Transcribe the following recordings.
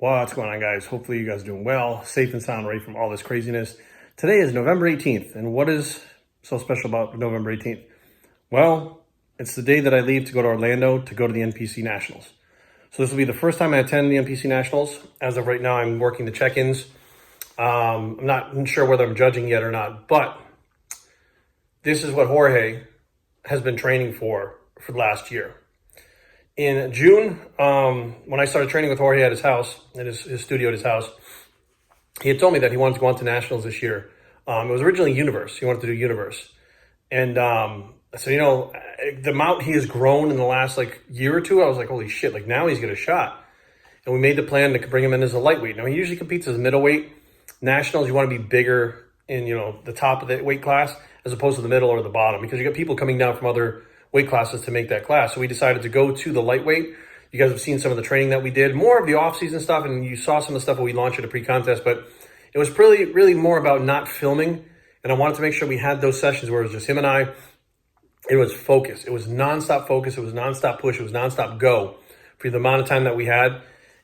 What's going on, guys? Hopefully you guys are doing well, safe and sound, right from all this craziness. Today is November 18th, and what is so special about November 18th? Well, it's the day that I leave to go to Orlando to go to the NPC Nationals. So this will be the first time I attend the NPC Nationals. As of right now, I'm working the check-ins. I'm not sure whether I'm judging yet or not, but this is what Jorge has been training for the last year. In June, when I started training with Jorge at his house, at his studio at his house, he had told me that he wanted to go on to nationals this year. It was originally Universe. He wanted to do Universe. And so, the amount he has grown in the last year or two, I was like, holy shit, now he's got a shot. And we made the plan to bring him in as a lightweight. Now, he usually competes as middleweight. Nationals, you want to be bigger in, the top of the weight class as opposed to the middle or the bottom, because you got people coming down from other weight classes to make that class. So we decided to go to the lightweight. You guys have seen some of the training that we did, more of the off-season stuff, and you saw some of the stuff that we launched at a pre-contest, but it was really more about not filming, and I wanted to make sure we had those sessions where it was just him and I. It was focus. It was nonstop focus. It was nonstop push. It was nonstop go for the amount of time that we had.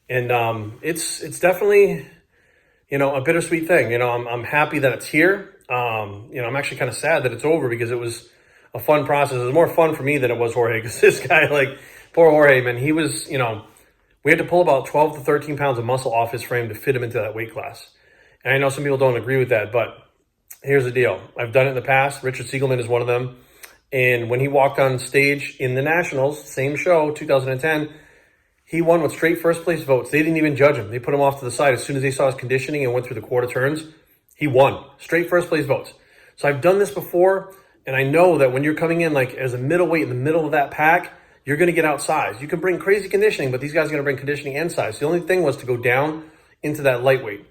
And it's definitely, a bittersweet thing. I'm happy that it's here. I'm actually kind of sad that it's over because it was a fun process. It was more fun for me than it was Jorge, because this guy, poor Jorge, man, he was, we had to pull about 12 to 13 pounds of muscle off his frame to fit him into that weight class. And I know some people don't agree with that, but here's the deal. I've done it in the past. Richard Siegelman is one of them. And when he walked on stage in the Nationals, same show, 2010, he won with straight first place votes. They didn't even judge him. They put him off to the side. As soon as they saw his conditioning and went through the quarter turns, he won. Straight first place votes. So I've done this before. And I know that when you're coming in as a middleweight in the middle of that pack, you're going to get outsized. You can bring crazy conditioning, but these guys are going to bring conditioning and size. The only thing was to go down into that lightweight.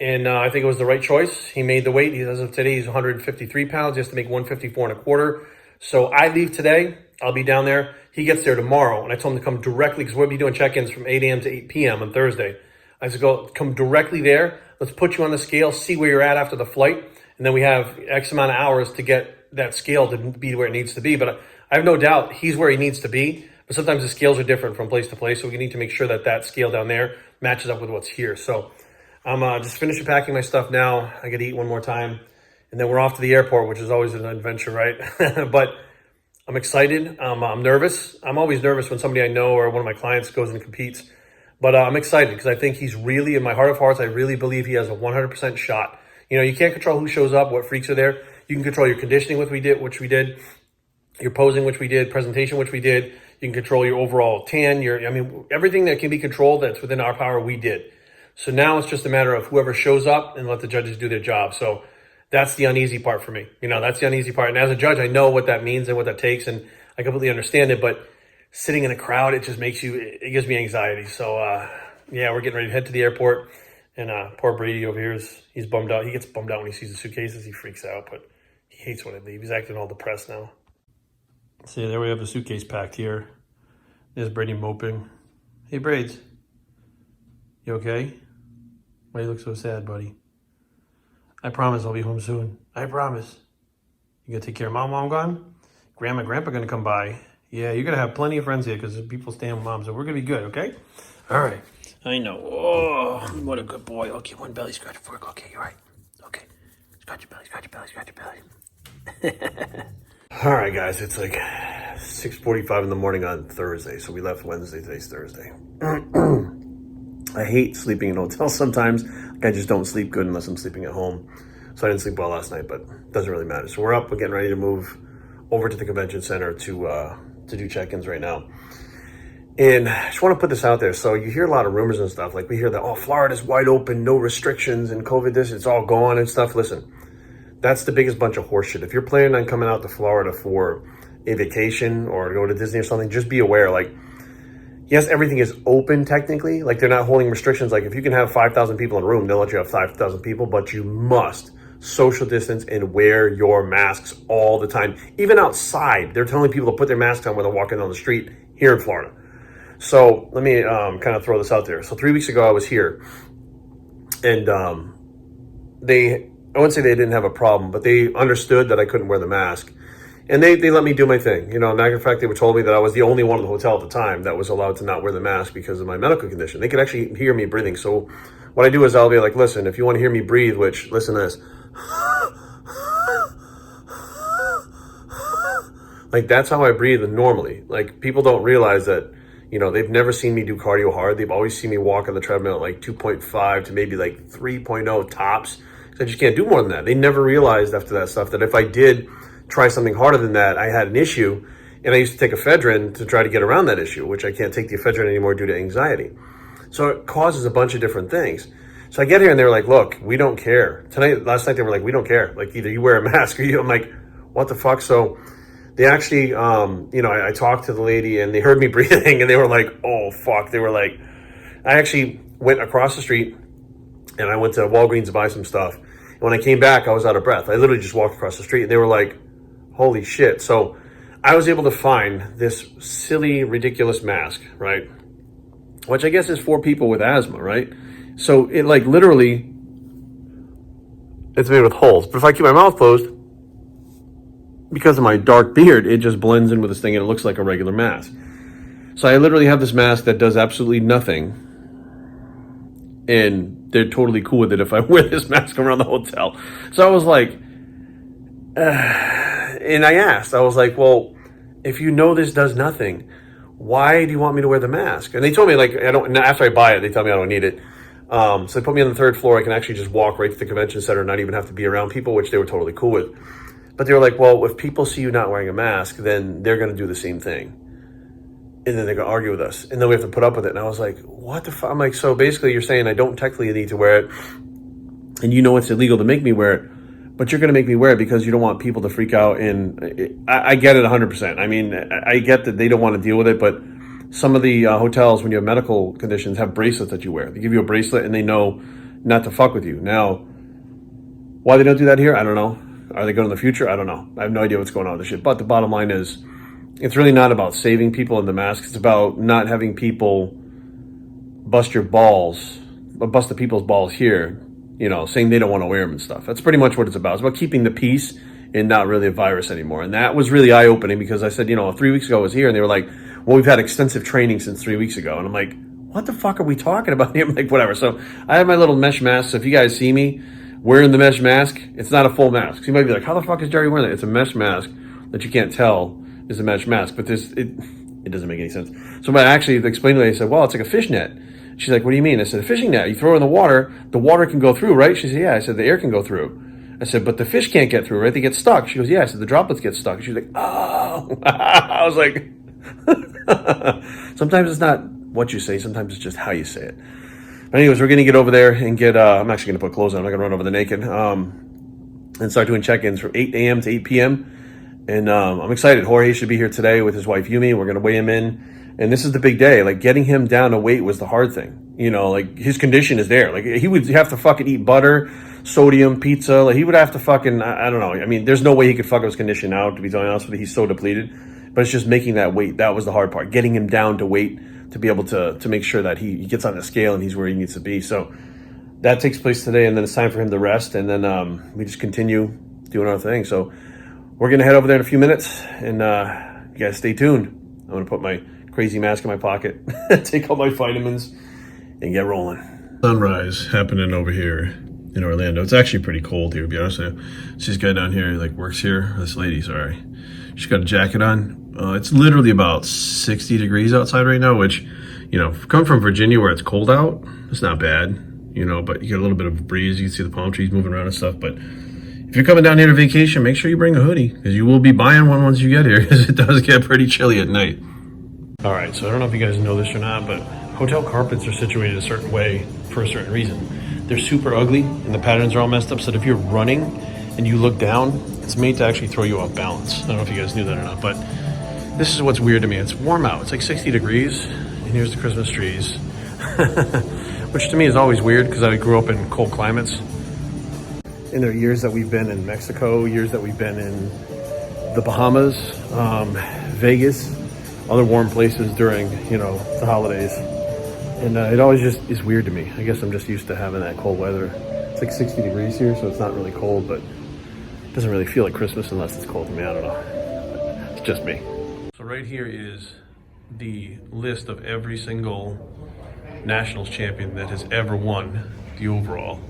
And I think it was the right choice. He made the weight. As of today, he's 153 pounds. He has to make 154 and a quarter. So I leave today. I'll be down there. He gets there tomorrow. And I told him to come directly, because we'll be doing check-ins from 8 a.m. to 8 p.m. on Thursday. I said, come directly there. Let's put you on the scale, see where you're at after the flight. And then we have X amount of hours to get that scale to be where it needs to be. But I have no doubt he's where he needs to be. But sometimes the scales are different from place to place. So we need to make sure that scale down there matches up with what's here. So I'm just finishing packing my stuff now. I got to eat one more time. And then we're off to the airport, which is always an adventure, right? But I'm excited. I'm nervous. I'm always nervous when somebody I know or one of my clients goes and competes. But I'm excited because I think he's really, in my heart of hearts, I really believe he has a 100% shot. You can't control who shows up, what freaks are there. You can control your conditioning, which we did, your posing, which we did, presentation, which we did. You can control your overall tan, everything that can be controlled that's within our power, we did. So now it's just a matter of whoever shows up and let the judges do their job. So that's the uneasy part for me. That's the uneasy part. And as a judge, I know what that means and what that takes, and I completely understand it. But sitting in a crowd, it just it gives me anxiety. So, we're getting ready to head to the airport. And poor Brady over here, he's bummed out. He gets bummed out when he sees the suitcases. He freaks out, but he hates when I leave. He's acting all depressed now. See, there we have the suitcase packed here. There's Brady moping. Hey, Braids. You okay? Why you look so sad, buddy? I promise I'll be home soon. I promise. You gonna take care of Mom? Mom gone? Grandma and Grandpa gonna come by. Yeah, you're gonna have plenty of friends here because people staying with Mom, so we're gonna be good, okay? All right. I know. Oh, what a good boy. Okay, one belly scratch for it. Okay, you're right. Okay. Scratch your belly, scratch your belly, scratch your belly. All right, guys. It's 6:45 in the morning on Thursday. So we left Wednesday. Today's Thursday. I hate sleeping in hotels sometimes. I just don't sleep good unless I'm sleeping at home. So I didn't sleep well last night, but it doesn't really matter. So we're up. We're getting ready to move over to the convention center to do check-ins right now. And I just want to put this out there. So you hear a lot of rumors and stuff. We hear that, Florida's wide open, no restrictions, and COVID this, it's all gone and stuff. Listen, that's the biggest bunch of horseshit. If you're planning on coming out to Florida for a vacation or to go to Disney or something, just be aware, yes, everything is open technically. They're not holding restrictions. If you can have 5,000 people in a room, they'll let you have 5,000 people, but you must social distance and wear your masks all the time. Even outside, they're telling people to put their masks on when they're walking down the street here in Florida. So let me kind of throw this out there. So 3 weeks ago, I was here, and I wouldn't say they didn't have a problem, but they understood that I couldn't wear the mask. And they let me do my thing. You know, matter of fact, they were told me that I was the only one in the hotel at the time that was allowed to not wear the mask because of my medical condition. They could actually hear me breathing. So what I do is I'll be like, listen, if you want to hear me breathe, which, listen to this. Like, that's how I breathe normally. Like, people don't realize that, you know, they've never seen me do cardio hard. They've always seen me walk on the treadmill at like 2.5 to maybe like 3.0 tops. So I just can't do more than that. They never realized after that stuff that if I did try something harder than that, I had an issue. And I used to take ephedrine to try to get around that issue, which I can't take the ephedrine anymore due to anxiety. So it causes a bunch of different things. So I get here and they're like, look, we don't care. Last night they were like, we don't care. Like, either you wear a mask or you. I'm like, what the fuck? So they actually, you know, I talked to the lady and they heard me breathing and they were like, oh, fuck. They were like, I actually went across the street and I went to Walgreens to buy some stuff. And when I came back, I was out of breath. I literally just walked across the street and they were like, holy shit. So I was able to find this silly, ridiculous mask, right? Which I guess is for people with asthma, right? So it like literally, it's made with holes. But if I keep my mouth closed, because of my dark beard, it just blends in with this thing and it looks like a regular mask. So I literally have this mask that does absolutely nothing. And they're totally cool with it if I wear this mask around the hotel. So I was like, and I asked, I was like, well, if you know this does nothing, why do you want me to wear the mask? And they told me, like, I don't, after I buy it, they tell me I don't need it. So they put me on the third floor. I can actually just walk right to the convention center and not even have to be around people, which they were totally cool with. But they were like, well, if people see you not wearing a mask, then they're going to do the same thing. And then they're going to argue with us. And then we have to put up with it. And I was like, what the fuck? I'm like, so basically you're saying I don't technically need to wear it. And you know it's illegal to make me wear it. But you're going to make me wear it because you don't want people to freak out. And I get it 100%. I mean, I get that they don't want to deal with it. But some of the hotels, when you have medical conditions, have bracelets that you wear. They give you a bracelet and they know not to fuck with you. Now, why they don't do that here, I don't know. Are they going in the future? I don't know. I have no idea what's going on with this shit. But the bottom line is, it's really not about saving people in the masks. It's about not having people bust your balls, bust the people's balls here, you know, saying they don't want to wear them and stuff. That's pretty much what it's about. It's about keeping the peace and not really a virus anymore. And that was really eye-opening because I said, you know, 3 weeks ago I was here and they were like, well, we've had extensive training since 3 weeks ago. And I'm like, what the fuck are we talking about here? I'm like, whatever. So I have my little mesh mask. So if you guys see me wearing the mesh mask, it's not a full mask. So you might be like, how the fuck is Jerry wearing that? It's a mesh mask that you can't tell is a mesh mask, but it doesn't make any sense. So when I actually explained to her, I said, well, it's like a fishnet. She's like, what do you mean? I said, a fishing net. You throw it in the water can go through, right? She said, yeah. I said, the air can go through. I said, but the fish can't get through, right? They get stuck. She goes, yeah. I said, the droplets get stuck. She's like, oh. I was like, sometimes it's not what you say. Sometimes it's just how you say it. But anyways, we're going to get over there and get, I'm actually going to put clothes on. I'm not going to run over the naked, and start doing check-ins from 8 a.m. to 8 p.m. And I'm excited. Jorge should be here today with his wife, Yumi. We're going to weigh him in. And this is the big day. Like, getting him down to weight was the hard thing. You know, like, his condition is there. Like, he would have to fucking eat butter, sodium, pizza. Like, he would have to fucking, I don't know. I mean, there's no way he could fuck his condition out, to be totally honest with you. He's so depleted. But it's just making that weight. That was the hard part. Getting him down to weight to be able to make sure that he gets on the scale and he's where he needs to be. So that takes place today. And then it's time for him to rest. And then we just continue doing our thing. So we're going to head over there in a few minutes, and you guys stay tuned. I'm going to put my crazy mask in my pocket, take all my vitamins, and get rolling. Sunrise happening over here in Orlando. It's actually pretty cold here, to be honest with you. See this guy down here, like, works here. This lady, sorry. She's got a jacket on. It's literally about 60 degrees outside right now, which, you know, coming from Virginia where it's cold out, it's not bad, you know, but you get a little bit of a breeze. You can see the palm trees moving around and stuff, but if you're coming down here to vacation, make sure you bring a hoodie, because you will be buying one once you get here, because it does get pretty chilly at night. All right, so I don't know if you guys know this or not, but hotel carpets are situated a certain way for a certain reason. They're super ugly, and the patterns are all messed up, so that if you're running and you look down, it's made to actually throw you off balance. I don't know if you guys knew that or not, but this is what's weird to me. It's warm out. It's like 60 degrees, and here's the Christmas trees, which to me is always weird, because I grew up in cold climates. In the years that we've been in Mexico, years that we've been in the Bahamas, Vegas, other warm places during, you know, the holidays. And it always just is weird to me. I guess I'm just used to having that cold weather. It's like 60 degrees here, so it's not really cold, but it doesn't really feel like Christmas unless it's cold to me. I don't know. just me. So right here is the list of every single nationals champion that has ever won the overall.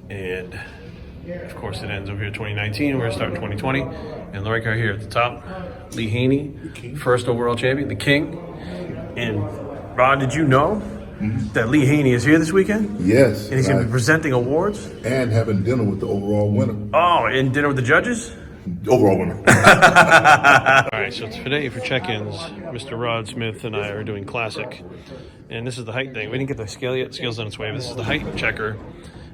And of course it ends over here 2019. We're gonna start in 2020. And right here at the top, Lee Haney, first overall champion, the king. And Rod, did you know that Lee Haney is here this weekend? Yes. And he's gonna be presenting awards? And having dinner with the overall winner. Oh, and dinner with the judges? Overall winner. All right, so today for check-ins, Mr. Rod Smith and I are doing classic. And this is the height thing. We didn't get the scale yet. Scale's on its way. But this is the height checker.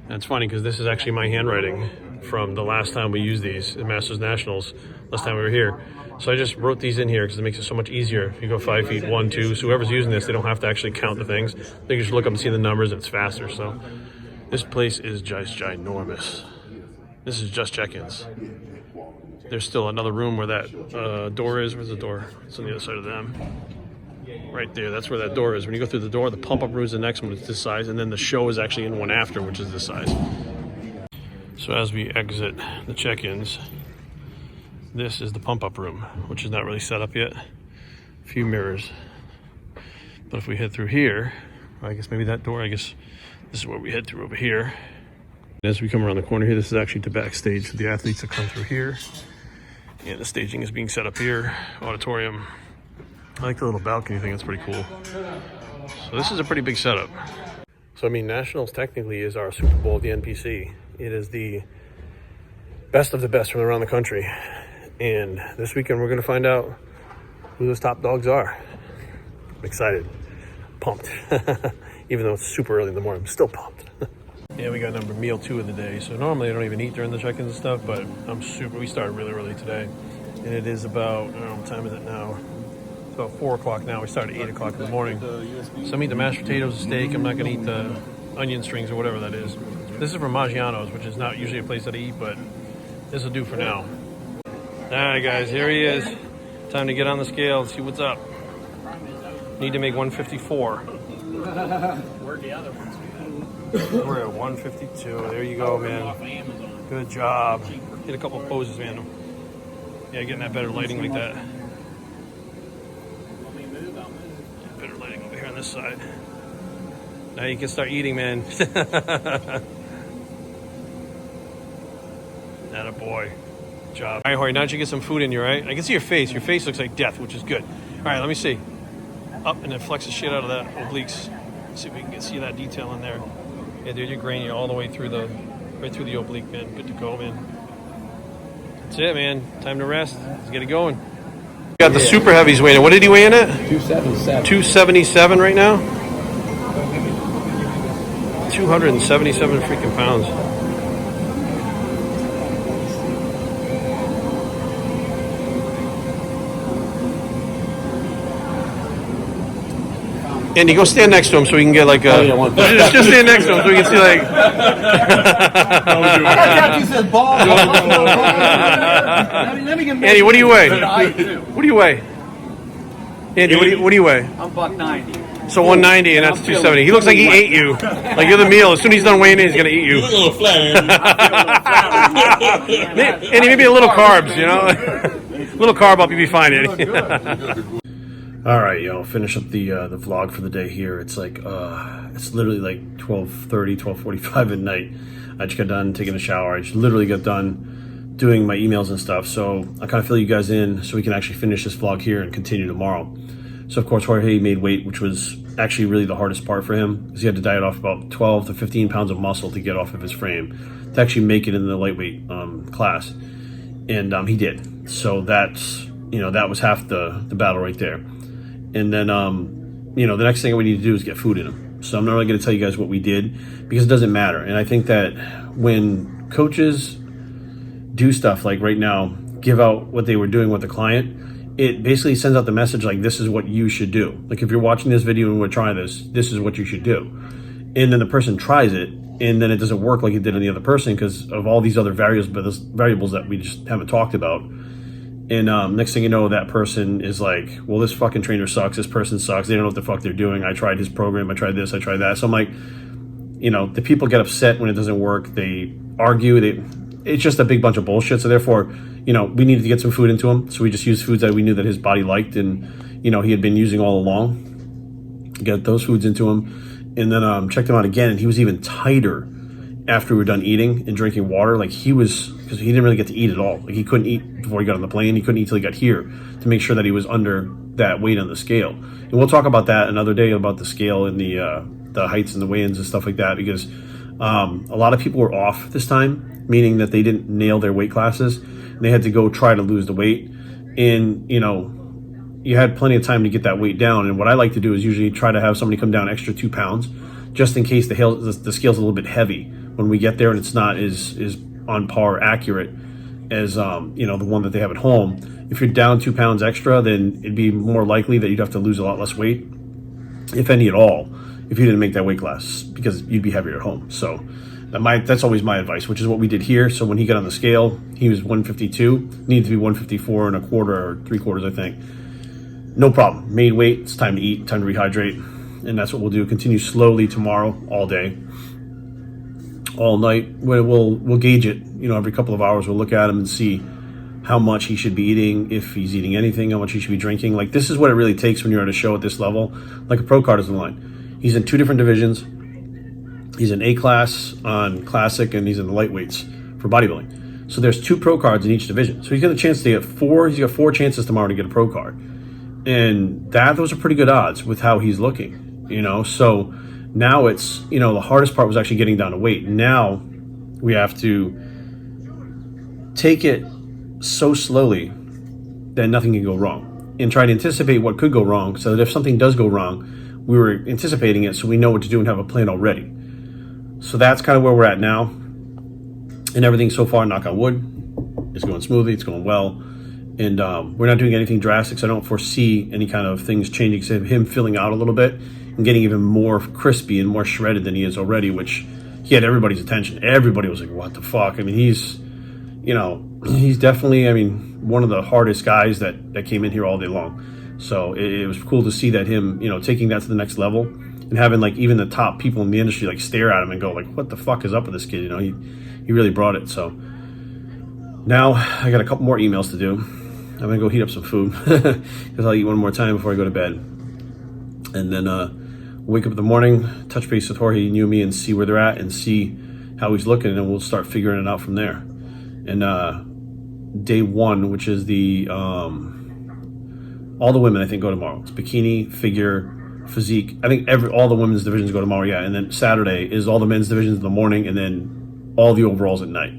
And it's funny because this is actually my handwriting from the last time we used these at Masters Nationals, last time we were here. So I just wrote these in here because it makes it so much easier. If you go 5 feet, 1, 2, so whoever's using this, they don't have to actually count the things. They can just look up and see the numbers and it's faster. So this place is just ginormous. This is just check-ins. There's still another room where that door is. Where's the door? It's on the other side of them. Right there, that's where that door is. When you go through the door, the pump-up room is the next one. It's this size, and then the show is actually in one after, which is this size. So as we exit the check-ins, this is the pump-up room, which is not really set up yet. A few mirrors. But if we head through here, I guess maybe that door, I guess this is where we head through over here. As we come around the corner here, this is actually the backstage for the athletes that come through here. And the staging is being set up here, auditorium. I like the little balcony thing, it's pretty cool. So this is a pretty big setup. So I mean, Nationals technically is our Super Bowl of the NPC. It is the best of the best from around the country. And this weekend we're gonna find out who those top dogs are. I'm excited, pumped. Even though it's super early in the morning, I'm still pumped. Yeah, we got number meal 2 of the day. So normally I don't even eat during the check-ins and stuff, but we started really early today. And it is about, I don't know, what time is it now? It's about 4 o'clock now. We started at 8 o'clock in the morning. So I'm eating the mashed potatoes, the steak. I'm not gonna eat the onion strings or whatever that is. This is from Maggiano's, which is not usually a place that I eat, but this will do for now. All right, guys, here he is. Time to get on the scale and see what's up. Need to make 154. Where'd the other ones go? We're at 152. There you go, man. Good job. Get a couple poses, man. Yeah, getting that better lighting like that. Better lighting over here on this side. Now you can start eating, man. Atta boy. Good job. All right, Jorge, now that you get some food in you, right? I can see your face. Your face looks like death, which is good. All right, let me see. Up and then flex the shit out of that obliques. See if we can see that detail in there. Yeah, dude, you're graining all the way through right through the oblique, man. Good to go, man. That's it, man. Time to rest. Let's get it going. We got the super heavies weighing. What did he weigh in at? 277. 277 right now. 277 freaking pounds. Andy, go stand next to him so we can get like a... just stand next to him so we can see like... Andy, what do you weigh? What do you weigh? Andy, what do you weigh? I'm $190. So 190 and that's 270. He looks like he ate you. Like you're the meal. As soon as he's done weighing in, he's gonna eat you. You look a little flat, Andy, maybe a little carbs, you know? Little carb up, you'll be fine, Andy. All right, y'all, finish up the vlog for the day here. It's like, it's literally like 12:30, 12:45 at night. I just got done taking a shower. I just literally got done doing my emails and stuff. So I kind of fill you guys in so we can actually finish this vlog here and continue tomorrow. So of course, Jorge made weight, which was actually really the hardest part for him because he had to diet off about 12 to 15 pounds of muscle to get off of his frame to actually make it in the lightweight class. And he did. So that's, you know, that was half the battle right there. And then, you know, the next thing we need to do is get food in them. So I'm not really going to tell you guys what we did because it doesn't matter. And I think that when coaches do stuff like right now, give out what they were doing with the client, it basically sends out the message like, this is what you should do. Like if you're watching this video and we're trying this is what you should do. And then the person tries it and then it doesn't work like it did on the other person because of all these other variables that we just haven't talked about. And next thing you know, that person is like, well, this fucking trainer sucks. This person sucks. They don't know what the fuck they're doing. I tried his program. I tried this. I tried that. So I'm like, you know, the people get upset when it doesn't work. They argue. it's just a big bunch of bullshit. So therefore, you know, we needed to get some food into him. So we just used foods that we knew that his body liked and, you know, he had been using all along. Get those foods into him. And then checked him out again. And he was even tighter after we were done eating and drinking water. Like he was, because he didn't really get to eat at all. Like he couldn't eat before he got on the plane. He couldn't eat till he got here to make sure that he was under that weight on the scale. And we'll talk about that another day, about the scale and the heights and the weigh-ins and stuff like that, because a lot of people were off this time, meaning that they didn't nail their weight classes and they had to go try to lose the weight. And, you know, you had plenty of time to get that weight down. And what I like to do is usually try to have somebody come down extra 2 pounds, just in case the scale's a little bit heavy when we get there and it's not as on par accurate as you know, the one that they have at home. If you're down 2 pounds extra, then it'd be more likely that you'd have to lose a lot less weight, if any at all, if you didn't make that weight class, because you'd be heavier at home. So that's always my advice, which is what we did here. So when he got on the scale, he was 152, needed to be 154 and a quarter or 3/4, I think. No problem. Made weight. It's time to eat, time to rehydrate. And that's what we'll do. Continue slowly tomorrow, all day, all night. We'll gauge it, you know, every couple of hours. We'll look at him and see how much he should be eating, if he's eating anything, how much he should be drinking. Like, this is what it really takes when you're at a show at this level. Like a pro card is in line. He's in 2 different divisions. He's in A class on classic, and he's in the lightweights for bodybuilding. So there's 2 pro cards in each division. So he's got a chance to get 4. He's got 4 chances tomorrow to get a pro card, and those are pretty good odds with how he's looking. You know, so now it's, you know, the hardest part was actually getting down to weight. Now we have to take it so slowly that nothing can go wrong, and try to anticipate what could go wrong, so that if something does go wrong, we were anticipating it, so we know what to do and have a plan already. So that's kind of where we're at now, and everything so far, knock on wood, is going smoothly. It's going well, and we're not doing anything drastic, so I don't foresee any kind of things changing, except him filling out a little bit and getting even more crispy and more shredded than he is already, which he had everybody's attention. Everybody was like, what the fuck? I mean, he's, you know, he's definitely, I mean, one of the hardest guys that came in here all day long. So it was cool to see that him, you know, taking that to the next level and having like even the top people in the industry like stare at him and go like, what the fuck is up with this kid? You know, he really brought it. So now I got a couple more emails to do. I'm gonna go heat up some food because I'll eat one more time before I go to bed, and then wake up in the morning, touch base with Jorge and you and me, and see where they're at and see how he's looking, and then we'll start figuring it out from there. And day 1, which is the all the women, I think, go tomorrow. It's bikini, figure, physique. I think all the women's divisions go tomorrow, yeah. And then Saturday is all the men's divisions in the morning, and then all the overalls at night.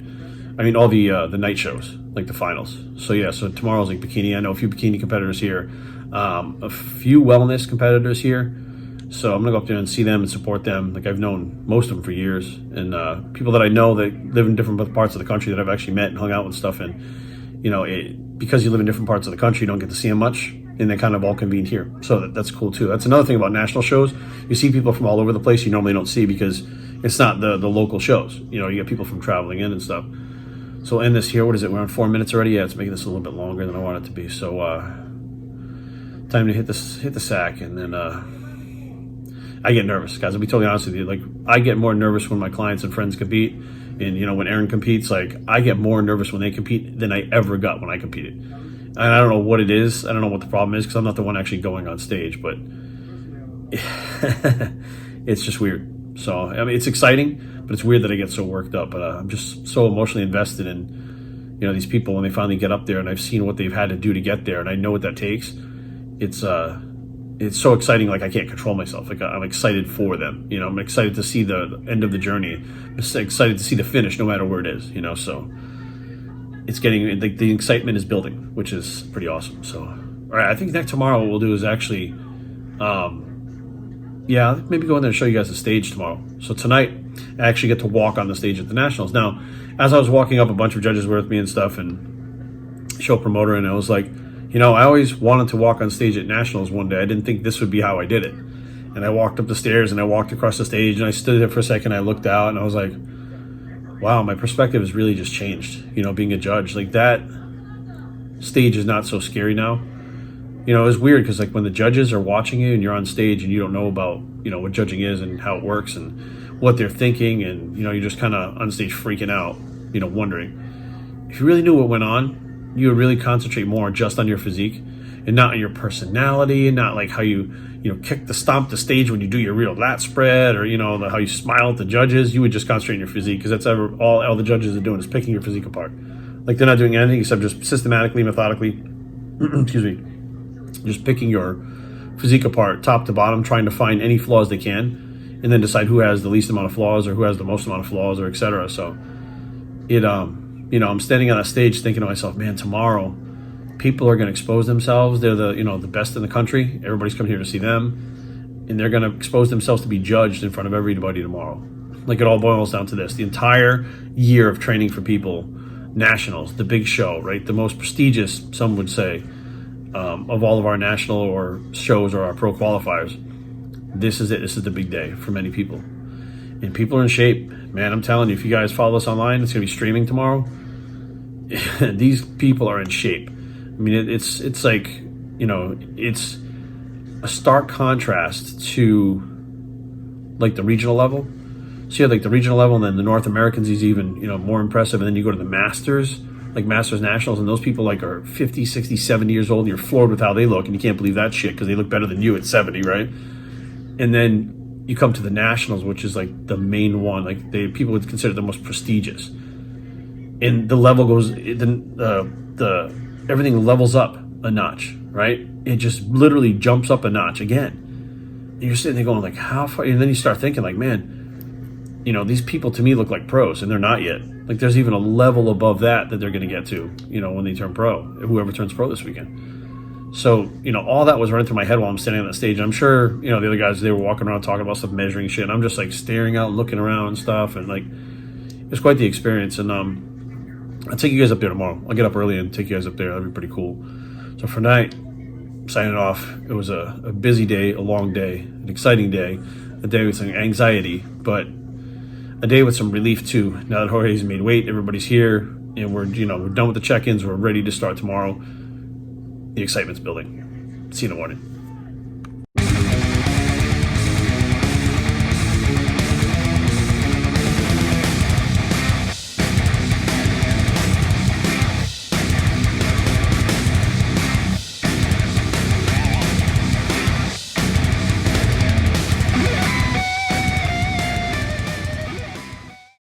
I mean, all the night shows, like the finals. So yeah, so tomorrow's like bikini. I know a few bikini competitors here, a few wellness competitors here. So I'm gonna go up there and see them and support them. Like, I've known most of them for years, and people that I know that live in different parts of the country that I've actually met and hung out with stuff. And you know, because you live in different parts of the country, you don't get to see them much, and they kind of all convene here. So that's cool too. That's another thing about national shows. You see people from all over the place you normally don't see, because it's not the local shows. You know, you get people from traveling in and stuff. So we'll end this here. What is it? We're on 4 minutes already. Yeah, it's making this a little bit longer than I want it to be. So time to hit the sack, and then I get nervous, guys. I'll be totally honest with you. Like, I get more nervous when my clients and friends compete, and you know, when Aaron competes, like, I get more nervous when they compete than I ever got when I competed. And I don't know what it is. I don't know what the problem is, because I'm not the one actually going on stage, but it's just weird. So I mean, it's exciting, but it's weird that I get so worked up. But I'm just so emotionally invested in, you know, these people when they finally get up there, and I've seen what they've had to do to get there, and I know what that takes. It's so exciting. Like, I can't control myself. Like, I'm excited for them. You know, I'm excited to see the end of the journey. I'm excited to see the finish, no matter where it is. You know, so it's getting, like, the excitement is building, which is pretty awesome. So, all right, I think tomorrow what we'll do is actually, maybe go in there and show you guys the stage tomorrow. So tonight, I actually get to walk on the stage at the Nationals. Now, as I was walking up, a bunch of judges were with me and stuff, and show promoter, and I was like, you know, I always wanted to walk on stage at Nationals one day. I didn't think this would be how I did it. And I walked up the stairs, and I walked across the stage, and I stood there for a second. I looked out, and I was like, wow, my perspective has really just changed, you know, being a judge. Like, that stage is not so scary now. You know, it's weird, because, like, when the judges are watching you and you're on stage and you don't know about, you know, what judging is and how it works and what they're thinking, and, you know, you're just kind of on stage freaking out. wondering. If you really knew what went on, you would really concentrate more just on your physique and not on your personality, and not like how you stomp the stage when you do your real lat spread, or how you smile at the judges. You would just concentrate on your physique, because that's all the judges are doing is picking your physique apart. Like, they're not doing anything except just systematically, methodically, excuse me, just picking your physique apart top to bottom, trying to find any flaws they can, and then decide who has the least amount of flaws or who has the most amount of flaws, or etc. So I'm standing on that stage thinking to myself, man, tomorrow people are going to expose themselves. They're the best in the country. Everybody's coming here to see them, and they're going to expose themselves to be judged in front of everybody tomorrow. Like, it all boils down to this: the entire year of training for people, nationals, the big show, right? The most prestigious, some would say, of all of our national or shows or our pro qualifiers. This is it. This is the big day for many people, and people are in shape, man. I'm telling you, if you guys follow us online, it's going to be streaming tomorrow. These people are in shape. I mean, it's like, it's a stark contrast to like the regional level. So you have like the regional level, and then the North Americans is even, more impressive. And then you go to the Masters, like Masters Nationals, and those people like are 50, 60, 70 years old, and you're floored with how they look, and you can't believe that shit because they look better than you at 70, right? And then you come to the Nationals, which is like the main one, like people would consider the most prestigious. And the level goes, everything levels up a notch, right? It just literally jumps up a notch again. And you're sitting there going like, how far? And then you start thinking like, man, these people to me look like pros, and they're not yet. Like, there's even a level above that they're going to get to, when they turn pro, whoever turns pro this weekend. So, all that was running through my head while I'm standing on that stage. I'm sure, the other guys, they were walking around talking about stuff, measuring shit. And I'm just like staring out, looking around and stuff. And like, it was quite the experience. And I'll take you guys up there tomorrow. I'll get up early and take you guys up there. That'd be pretty cool. So for tonight, signing off. It was a busy day, a long day, an exciting day, a day with some anxiety, but a day with some relief too. Now that Jorge's made weight, everybody's here, and we're done with the check-ins. We're ready to start tomorrow. The excitement's building. See you in the morning.